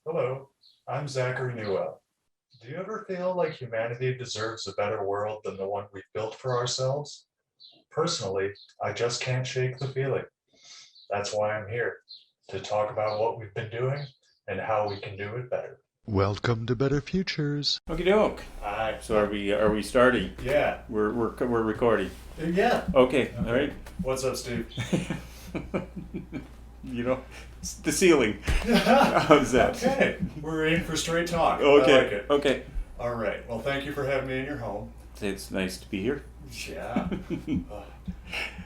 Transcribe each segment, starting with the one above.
Hello, I'm Zachary Newell. Do you ever feel like humanity deserves a better world than the one we've built for ourselves? Personally, I just can't shake the feeling. That's why I'm here, to talk about what we've been doing and how we can do it better. Welcome to Better Futures. Okie doke. Hi. So are we starting? Yeah. We're recording. Yeah. Okay. All right. What's up, Steve? It's the ceiling. How's that? Okay. We're in for straight talk. Okay. I like it. Okay. All right. Well, thank you for having me in your home. It's nice to be here. Yeah.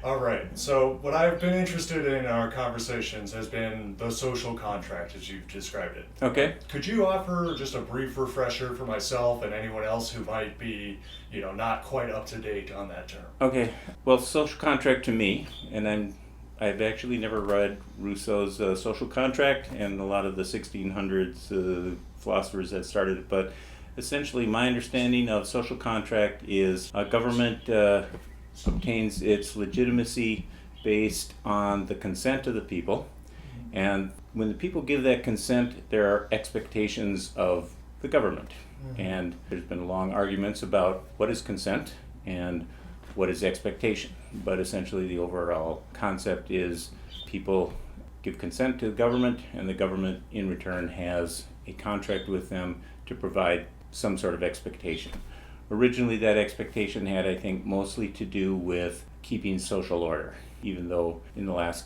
All right. So, what I've been interested in our conversations has been the social contract as you've described it. Okay. Could you offer just a brief refresher for myself and anyone else who might be, not quite up to date on that term? Okay. Well, social contract to me, and I've actually never read Rousseau's Social Contract and a lot of the 1600s philosophers that started it, but essentially my understanding of social contract is a government obtains its legitimacy based on the consent of the people, and when the people give that consent, there are expectations of the government. And there's been long arguments about what is consent and what is expectation, but essentially the overall concept is people give consent to the government, and the government in return has a contract with them to provide some sort of expectation. Originally, that expectation had, I think, mostly to do with keeping social order, even though in the last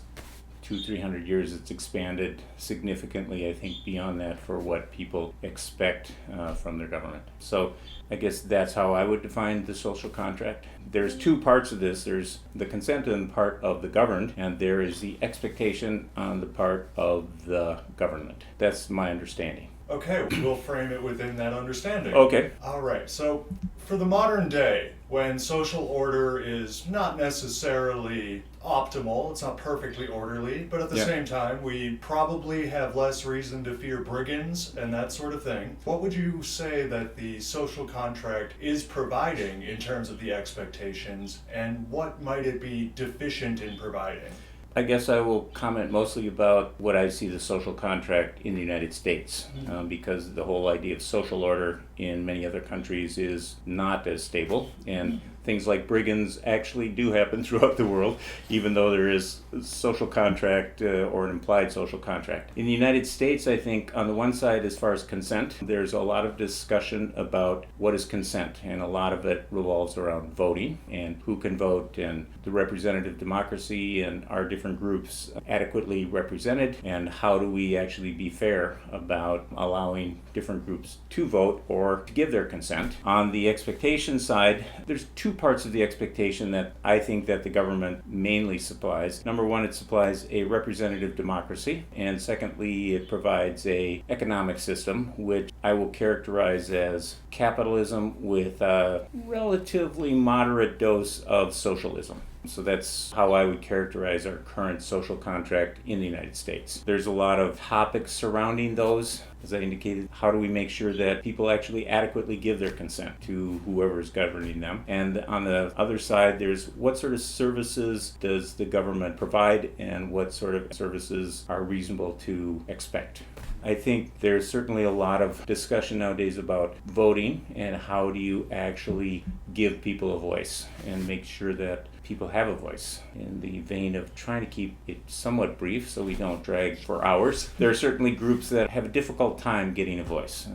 200-300 years it's expanded significantly, I think, beyond that for what people expect from their government. So I guess that's how I would define the social contract. There's two parts of this. There's the consent on the part of the governed, and there is the expectation on the part of the government. That's my understanding. Okay, we'll frame it within that understanding. Okay. All right, so for the modern day, when social order is not necessarily optimal, it's not perfectly orderly, but at the same time, we probably have less reason to fear brigands and that sort of thing. What would you say that the social contract is providing in terms of the expectations, and what might it be deficient in providing? I guess I will comment mostly about what I see the social contract in the United States, because the whole idea of social order in many other countries is not as stable, and things like brigands actually do happen throughout the world, even though there is a social contract or an implied social contract. In the United States, I think on the one side, as far as consent, there's a lot of discussion about what is consent, and a lot of it revolves around voting and who can vote and the representative democracy and are different groups adequately represented, and how do we actually be fair about allowing different groups to vote or to give their consent. On the expectation side, there's two parts of the expectation that I think that the government mainly supplies. Number one, it supplies a representative democracy, and secondly, it provides a economic system which I will characterize as capitalism with a relatively moderate dose of socialism. So that's how I would characterize our current social contract in the United States. There's a lot of topics surrounding those. As I indicated, how do we make sure that people actually adequately give their consent to whoever is governing them? And on the other side, there's what sort of services does the government provide, and what sort of services are reasonable to expect? I think there's certainly a lot of discussion nowadays about voting and how do you actually give people a voice and make sure that people have a voice. In the vein of trying to keep it somewhat brief so we don't drag for hours, there are certainly groups that have a difficult time getting a voice.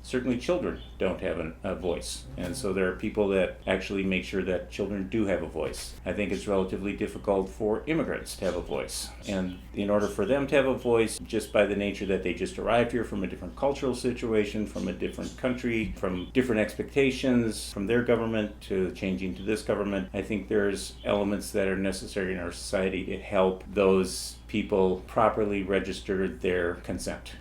Certainly children don't have a voice, and so there are people that actually make sure that children do have a voice. I think it's relatively difficult for immigrants to have a voice, and in order for them to have a voice, just by the nature that they just arrived here from a different cultural situation, from a different country, from different expectations from their government to changing to this government, I think there's elements that are necessary in our society to help those people properly register their consent.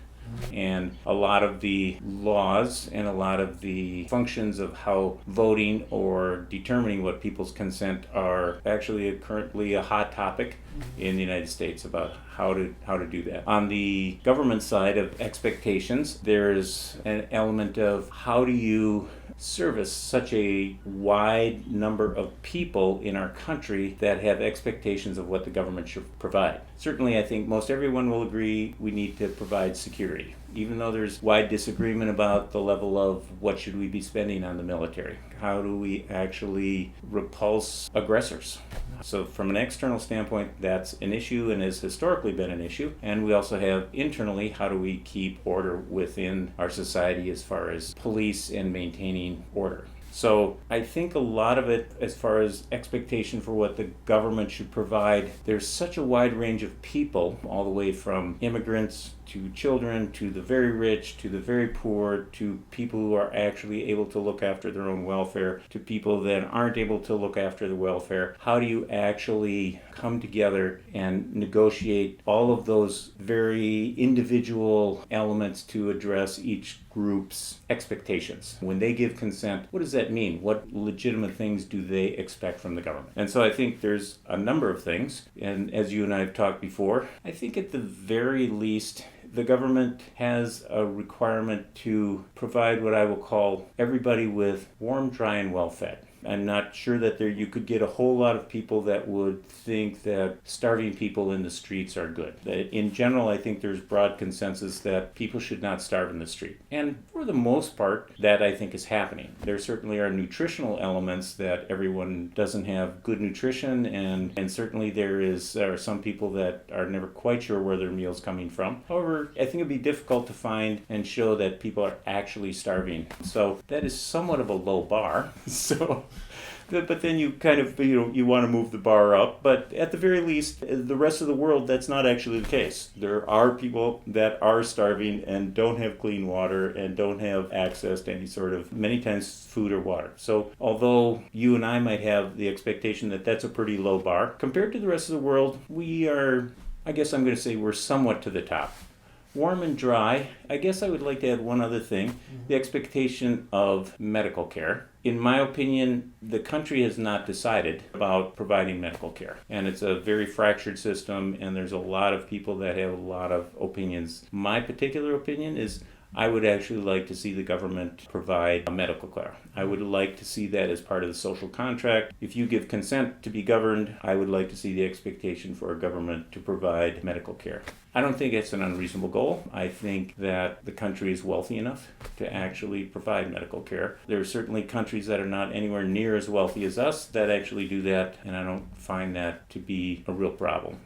And a lot of the laws and a lot of the functions of how voting or determining what people's consent are actually currently a hot topic in the United States about how to do that. On the government side of expectations, there's an element of how do you service such a wide number of people in our country that have expectations of what the government should provide. Certainly, I think most everyone will agree we need to provide security. even though there's wide disagreement about the level of what should we be spending on the military. How do we actually repulse aggressors? So from an external standpoint, that's an issue and has historically been an issue. And we also have internally, how do we keep order within our society as far as police and maintaining order? So I think a lot of it, as far as expectation for what the government should provide, there's such a wide range of people, all the way from immigrants to children, to the very rich, to the very poor, to people who are actually able to look after their own welfare, to people that aren't able to look after the welfare. How do you actually come together and negotiate all of those very individual elements to address each group's expectations? When they give consent, what does that mean? What legitimate things do they expect from the government? And so I think there's a number of things, and as you and I have talked before, I think at the very least, the government has a requirement to provide what I will call everybody with warm, dry, and well-fed. I'm not sure that you could get a whole lot of people that would think that starving people in the streets are good. That in general, I think there's broad consensus that people should not starve in the street. And for the most part, that I think is happening. There certainly are nutritional elements that everyone doesn't have good nutrition, and certainly there are some people that are never quite sure where their meal's coming from. However, I think it'd be difficult to find and show that people are actually starving. So that is somewhat of a low bar. But then you kind of, you want to move the bar up. But at the very least, the rest of the world, that's not actually the case. There are people that are starving and don't have clean water and don't have access to any sort of, many times, food or water. So although you and I might have the expectation that that's a pretty low bar, compared to the rest of the world, we are, I guess I'm going to say we're somewhat to the top. Warm and dry, I guess I would like to add one other thing, the expectation of medical care. In my opinion, the country has not decided about providing medical care. And it's a very fractured system, and there's a lot of people that have a lot of opinions. My particular opinion is I would actually like to see the government provide medical care. I would like to see that as part of the social contract. If you give consent to be governed, I would like to see the expectation for a government to provide medical care. I don't think it's an unreasonable goal. I think that the country is wealthy enough to actually provide medical care. There are certainly countries that are not anywhere near as wealthy as us that actually do that, and I don't find that to be a real problem.